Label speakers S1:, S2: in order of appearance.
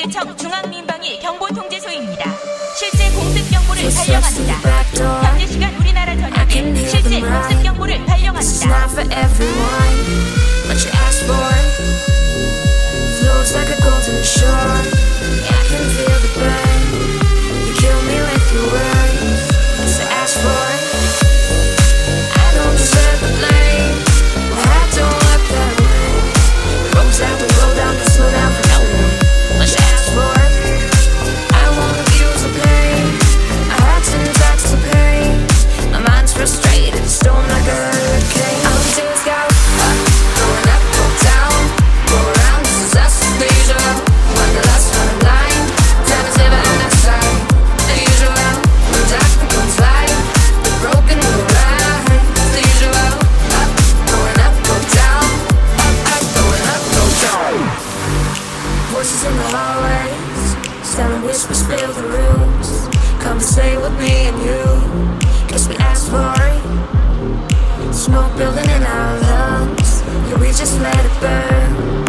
S1: 통제청 중앙민방위 경보통제소입니다. 실제 공습 경보를 발령합니다. 현재 시간 우리나라 전역에 실제 공습 경보를 발령합니다.
S2: Flows like a golden shore. Yeah, I can feel the burn. You kill me with your words. So ask for it. I don't deserve the blame. I don't work that way. The roads that we roll down can slow down for no one. Let's ask for it. I won't abuse the pain. I had syntax to pay. My mind's frustrated, it's storm like a hurricane. All the days go up, going up, go down, go around. Voices in the hallways, silent whispers fill the rooms. Come and stay with me and you. Guess we asked for it. Smoke building in our lungs. Yeah, we just let it burn.